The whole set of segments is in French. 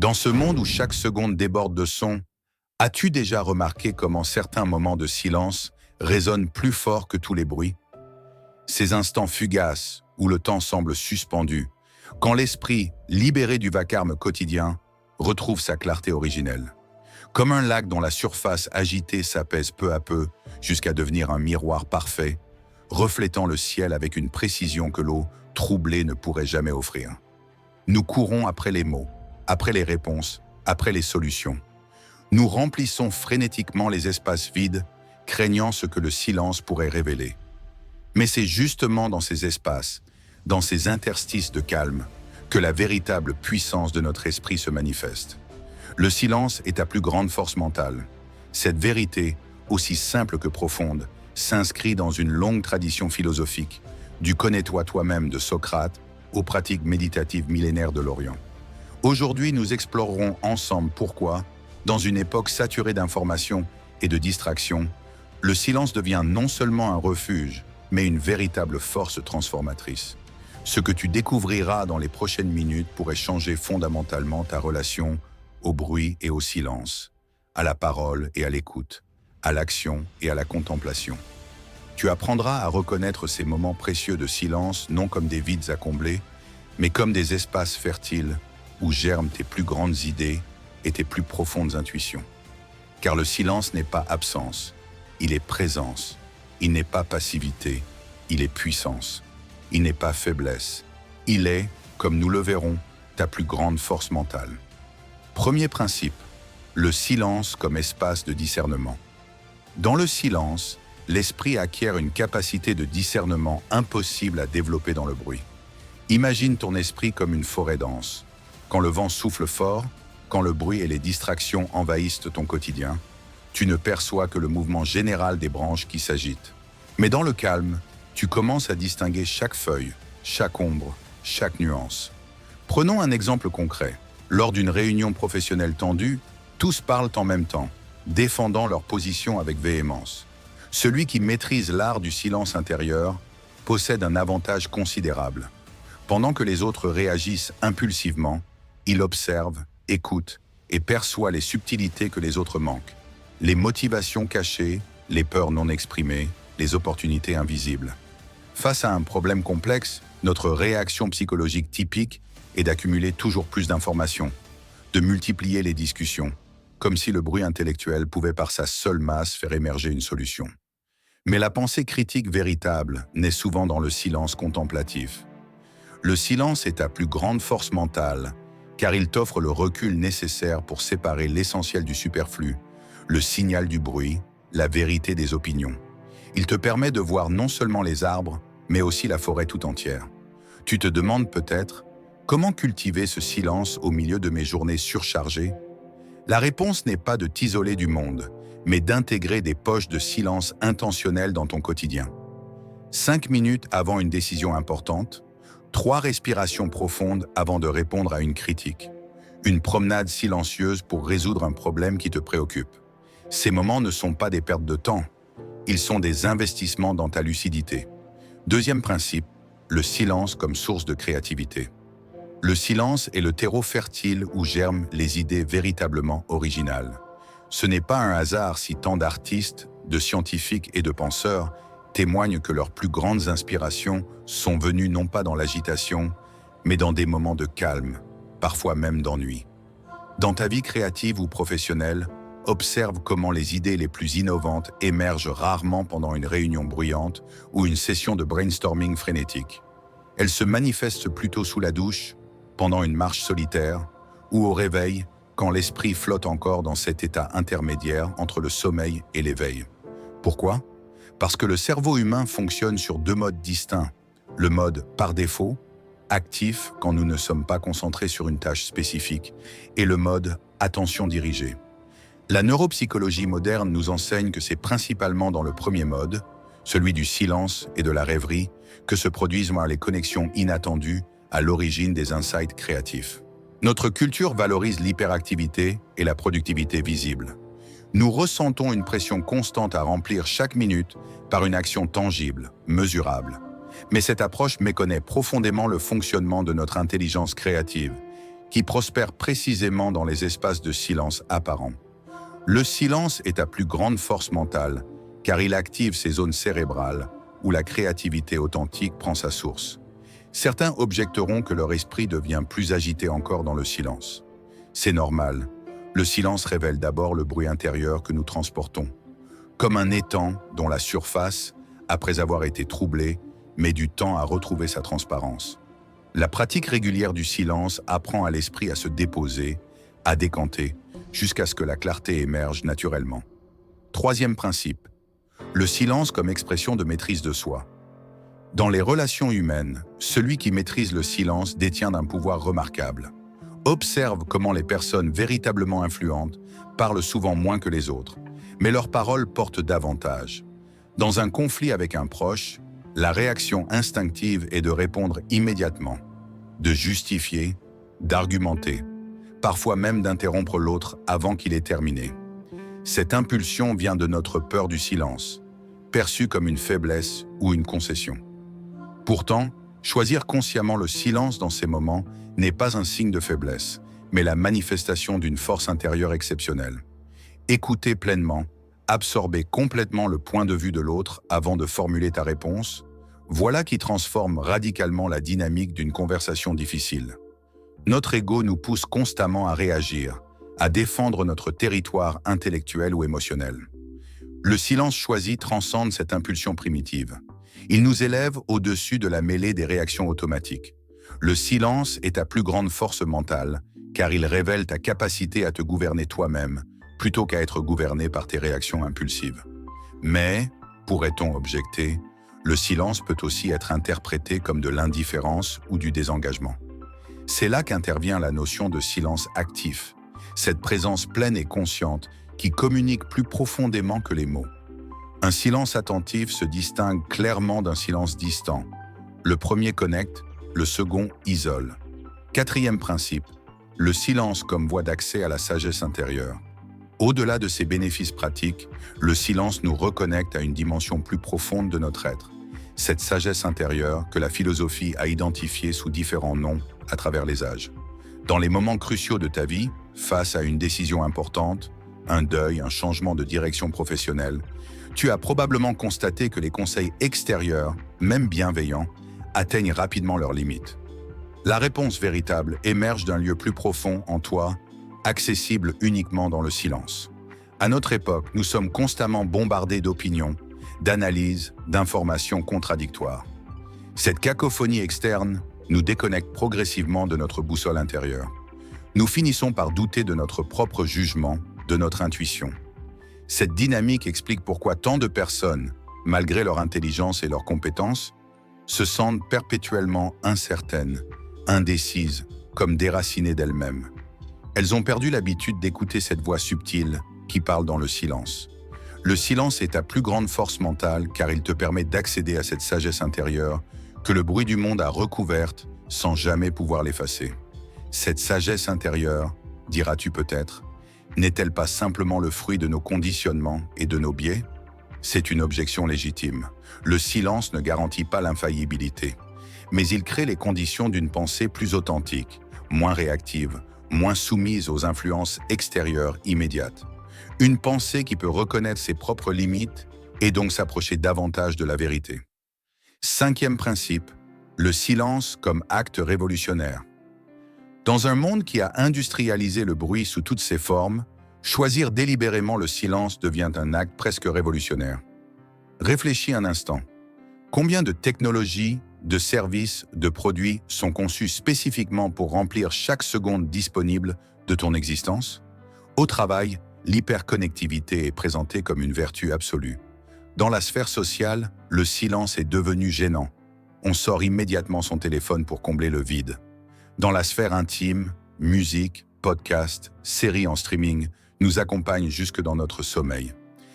Dans ce monde où chaque seconde déborde de son, as-tu déjà remarqué comment certains moments de silence résonnent plus fort que tous les bruits? Ces instants fugaces où le temps semble suspendu, quand l'esprit, libéré du vacarme quotidien, retrouve sa clarté originelle. Comme un lac dont la surface agitée s'apaise peu à peu jusqu'à devenir un miroir parfait, reflétant le ciel avec une précision que l'eau troublée ne pourrait jamais offrir. Nous courons après les mots, après les réponses, après les solutions. Nous remplissons frénétiquement les espaces vides, craignant ce que le silence pourrait révéler. Mais c'est justement dans ces espaces, dans ces interstices de calme, que la véritable puissance de notre esprit se manifeste. Le silence est ta plus grande force mentale. Cette vérité, aussi simple que profonde, s'inscrit dans une longue tradition philosophique, du connais-toi toi-même de Socrate aux pratiques méditatives millénaires de l'Orient. Aujourd'hui, nous explorerons ensemble pourquoi, dans une époque saturée d'informations et de distractions, le silence devient non seulement un refuge, mais une véritable force transformatrice. Ce que tu découvriras dans les prochaines minutes pourrait changer fondamentalement ta relation au bruit et au silence, à la parole et à l'écoute, à l'action et à la contemplation. Tu apprendras à reconnaître ces moments précieux de silence non comme des vides à combler, mais comme des espaces fertiles où germent tes plus grandes idées et tes plus profondes intuitions. Car le silence n'est pas absence, il est présence, il n'est pas passivité, il est puissance, il n'est pas faiblesse, il est, comme nous le verrons, ta plus grande force mentale. Premier principe, le silence comme espace de discernement. Dans le silence, l'esprit acquiert une capacité de discernement impossible à développer dans le bruit. Imagine ton esprit comme une forêt dense. Quand le vent souffle fort, quand le bruit et les distractions envahissent ton quotidien, tu ne perçois que le mouvement général des branches qui s'agitent. Mais dans le calme, tu commences à distinguer chaque feuille, chaque ombre, chaque nuance. Prenons un exemple concret. Lors d'une réunion professionnelle tendue, tous parlent en même temps, défendant leur position avec véhémence. Celui qui maîtrise l'art du silence intérieur possède un avantage considérable. Pendant que les autres réagissent impulsivement, il observe, écoute et perçoit les subtilités que les autres manquent, les motivations cachées, les peurs non exprimées, les opportunités invisibles. Face à un problème complexe, notre réaction psychologique typique est d'accumuler toujours plus d'informations, de multiplier les discussions, comme si le bruit intellectuel pouvait par sa seule masse faire émerger une solution. Mais la pensée critique véritable naît souvent dans le silence contemplatif. Le silence est ta plus grande force mentale, car il t'offre le recul nécessaire pour séparer l'essentiel du superflu, le signal du bruit, la vérité des opinions. Il te permet de voir non seulement les arbres, mais aussi la forêt tout entière. Tu te demandes peut-être, comment cultiver ce silence au milieu de mes journées surchargées? La réponse n'est pas de t'isoler du monde, mais d'intégrer des poches de silence intentionnelles dans ton quotidien. 5 minutes avant une décision importante, 3 respirations profondes avant de répondre à une critique, une promenade silencieuse pour résoudre un problème qui te préoccupe. Ces moments ne sont pas des pertes de temps, ils sont des investissements dans ta lucidité. Deuxième principe, le silence comme source de créativité. Le silence est le terreau fertile où germent les idées véritablement originales. Ce n'est pas un hasard si tant d'artistes, de scientifiques et de penseurs témoignent que leurs plus grandes inspirations sont venues non pas dans l'agitation, mais dans des moments de calme, parfois même d'ennui. Dans ta vie créative ou professionnelle, observe comment les idées les plus innovantes émergent rarement pendant une réunion bruyante ou une session de brainstorming frénétique. Elles se manifestent plutôt sous la douche, pendant une marche solitaire, ou au réveil, quand l'esprit flotte encore dans cet état intermédiaire entre le sommeil et l'éveil. Pourquoi? Parce que le cerveau humain fonctionne sur 2 modes distincts. Le mode par défaut, actif quand nous ne sommes pas concentrés sur une tâche spécifique, et le mode attention dirigée. La neuropsychologie moderne nous enseigne que c'est principalement dans le premier mode, celui du silence et de la rêverie, que se produisent les connexions inattendues à l'origine des insights créatifs. Notre culture valorise l'hyperactivité et la productivité visible. Nous ressentons une pression constante à remplir chaque minute par une action tangible, mesurable. Mais cette approche méconnaît profondément le fonctionnement de notre intelligence créative, qui prospère précisément dans les espaces de silence apparents. Le silence est ta plus grande force mentale, car il active ces zones cérébrales où la créativité authentique prend sa source. Certains objecteront que leur esprit devient plus agité encore dans le silence. C'est normal. Le silence révèle d'abord le bruit intérieur que nous transportons. Comme un étang dont la surface, après avoir été troublée, met du temps à retrouver sa transparence. La pratique régulière du silence apprend à l'esprit à se déposer, à décanter, jusqu'à ce que la clarté émerge naturellement. Troisième principe, le silence comme expression de maîtrise de soi. Dans les relations humaines, celui qui maîtrise le silence détient un pouvoir remarquable. Observe comment les personnes véritablement influentes parlent souvent moins que les autres, mais leurs paroles portent davantage. Dans un conflit avec un proche, la réaction instinctive est de répondre immédiatement, de justifier, d'argumenter, parfois même d'interrompre l'autre avant qu'il ait terminé. Cette impulsion vient de notre peur du silence, perçue comme une faiblesse ou une concession. Pourtant, choisir consciemment le silence dans ces moments n'est pas un signe de faiblesse, mais la manifestation d'une force intérieure exceptionnelle. Écouter pleinement, absorber complètement le point de vue de l'autre avant de formuler ta réponse, voilà qui transforme radicalement la dynamique d'une conversation difficile. Notre ego nous pousse constamment à réagir, à défendre notre territoire intellectuel ou émotionnel. Le silence choisi transcende cette impulsion primitive. Il nous élève au-dessus de la mêlée des réactions automatiques. Le silence est ta plus grande force mentale, car il révèle ta capacité à te gouverner toi-même, plutôt qu'à être gouverné par tes réactions impulsives. Mais, pourrait-on objecter, le silence peut aussi être interprété comme de l'indifférence ou du désengagement. C'est là qu'intervient la notion de silence actif, cette présence pleine et consciente qui communique plus profondément que les mots. Un silence attentif se distingue clairement d'un silence distant. Le premier connecte, le second isole. Quatrième principe, le silence comme voie d'accès à la sagesse intérieure. Au-delà de ses bénéfices pratiques, le silence nous reconnecte à une dimension plus profonde de notre être. Cette sagesse intérieure que la philosophie a identifiée sous différents noms à travers les âges. Dans les moments cruciaux de ta vie, face à une décision importante, un deuil, un changement de direction professionnelle, tu as probablement constaté que les conseils extérieurs, même bienveillants, atteignent rapidement leurs limites. La réponse véritable émerge d'un lieu plus profond en toi, accessible uniquement dans le silence. À notre époque, nous sommes constamment bombardés d'opinions, d'analyses, d'informations contradictoires. Cette cacophonie externe nous déconnecte progressivement de notre boussole intérieure. Nous finissons par douter de notre propre jugement, de notre intuition. Cette dynamique explique pourquoi tant de personnes, malgré leur intelligence et leurs compétences, se sentent perpétuellement incertaines, indécises, comme déracinées d'elles-mêmes. Elles ont perdu l'habitude d'écouter cette voix subtile qui parle dans le silence. Le silence est ta plus grande force mentale car il te permet d'accéder à cette sagesse intérieure que le bruit du monde a recouverte sans jamais pouvoir l'effacer. Cette sagesse intérieure, diras-tu peut-être, n'est-elle pas simplement le fruit de nos conditionnements et de nos biais? C'est une objection légitime. Le silence ne garantit pas l'infaillibilité, mais il crée les conditions d'une pensée plus authentique, moins réactive, moins soumise aux influences extérieures immédiates. Une pensée qui peut reconnaître ses propres limites et donc s'approcher davantage de la vérité. Cinquième principe, le silence comme acte révolutionnaire. Dans un monde qui a industrialisé le bruit sous toutes ses formes, choisir délibérément le silence devient un acte presque révolutionnaire. Réfléchis un instant. Combien de technologies, de services, de produits sont conçus spécifiquement pour remplir chaque seconde disponible de ton existence? Au travail, l'hyperconnectivité est présentée comme une vertu absolue. Dans la sphère sociale, le silence est devenu gênant. On sort immédiatement son téléphone pour combler le vide. Dans la sphère intime, musique, podcast, séries en streaming nous accompagnent jusque dans notre sommeil.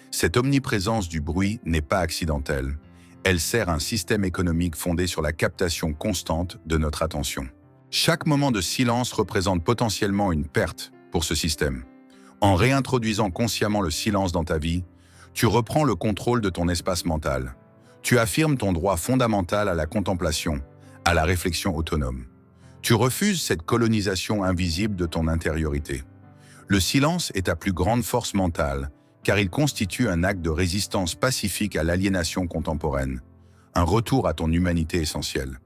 Cette omniprésence du bruit n'est pas accidentelle. Elle sert un système économique fondé sur la captation constante de notre attention. Chaque moment de silence représente potentiellement une perte pour ce système. En réintroduisant consciemment le silence dans ta vie, tu reprends le contrôle de ton espace mental. Tu affirmes ton droit fondamental à la contemplation, à la réflexion autonome. Tu refuses cette colonisation invisible de ton intériorité. Le silence est ta plus grande force mentale, car il constitue un acte de résistance pacifique à l'aliénation contemporaine, un retour à ton humanité essentielle.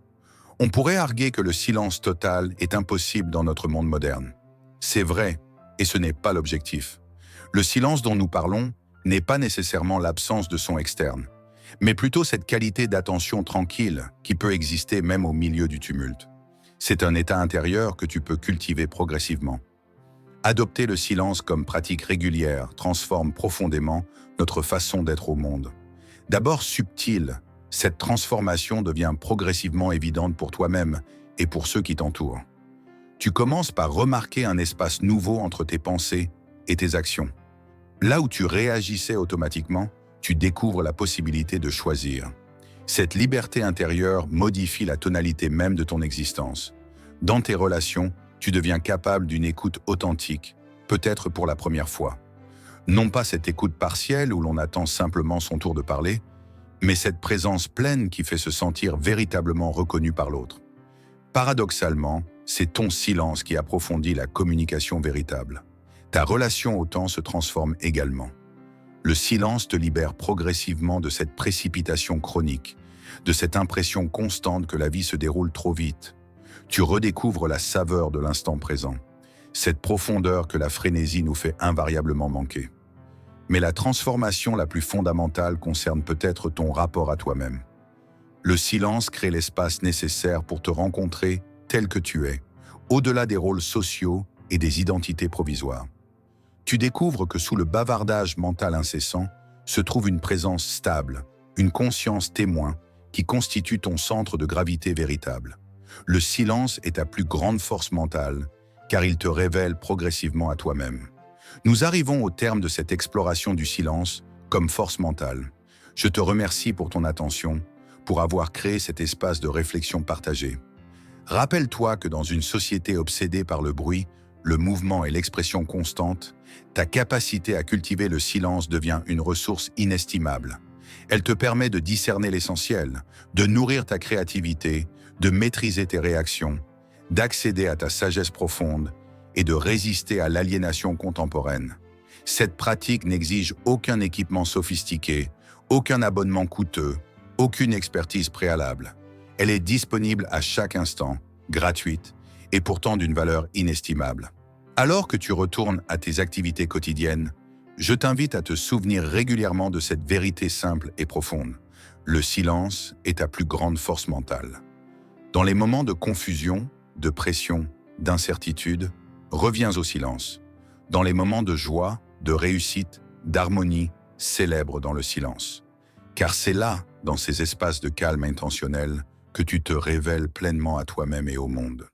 On pourrait arguer que le silence total est impossible dans notre monde moderne. C'est vrai, et ce n'est pas l'objectif. Le silence dont nous parlons n'est pas nécessairement l'absence de son externe, mais plutôt cette qualité d'attention tranquille qui peut exister même au milieu du tumulte. C'est un état intérieur que tu peux cultiver progressivement. Adopter le silence comme pratique régulière transforme profondément notre façon d'être au monde. D'abord subtile, cette transformation devient progressivement évidente pour toi-même et pour ceux qui t'entourent. Tu commences par remarquer un espace nouveau entre tes pensées et tes actions. Là où tu réagissais automatiquement, tu découvres la possibilité de choisir. Cette liberté intérieure modifie la tonalité même de ton existence. Dans tes relations, tu deviens capable d'une écoute authentique, peut-être pour la première fois. Non pas cette écoute partielle où l'on attend simplement son tour de parler, mais cette présence pleine qui fait se sentir véritablement reconnu par l'autre. Paradoxalement, c'est ton silence qui approfondit la communication véritable. Ta relation au temps se transforme également. Le silence te libère progressivement de cette précipitation chronique, de cette impression constante que la vie se déroule trop vite. Tu redécouvres la saveur de l'instant présent, cette profondeur que la frénésie nous fait invariablement manquer. Mais la transformation la plus fondamentale concerne peut-être ton rapport à toi-même. Le silence crée l'espace nécessaire pour te rencontrer tel que tu es, au-delà des rôles sociaux et des identités provisoires. Tu découvres que sous le bavardage mental incessant se trouve une présence stable, une conscience témoin qui constitue ton centre de gravité véritable. Le silence est ta plus grande force mentale, car il te révèle progressivement à toi-même. Nous arrivons au terme de cette exploration du silence comme force mentale. Je te remercie pour ton attention, pour avoir créé cet espace de réflexion partagée. Rappelle-toi que dans une société obsédée par le bruit, le mouvement et l'expression constante, ta capacité à cultiver le silence devient une ressource inestimable. Elle te permet de discerner l'essentiel, de nourrir ta créativité, de maîtriser tes réactions, d'accéder à ta sagesse profonde et de résister à l'aliénation contemporaine. Cette pratique n'exige aucun équipement sophistiqué, aucun abonnement coûteux, aucune expertise préalable. Elle est disponible à chaque instant, gratuite et pourtant d'une valeur inestimable. Alors que tu retournes à tes activités quotidiennes, je t'invite à te souvenir régulièrement de cette vérité simple et profonde. Le silence est ta plus grande force mentale. Dans les moments de confusion, de pression, d'incertitude, reviens au silence. Dans les moments de joie, de réussite, d'harmonie, célèbre dans le silence. Car c'est là, dans ces espaces de calme intentionnel, que tu te révèles pleinement à toi-même et au monde.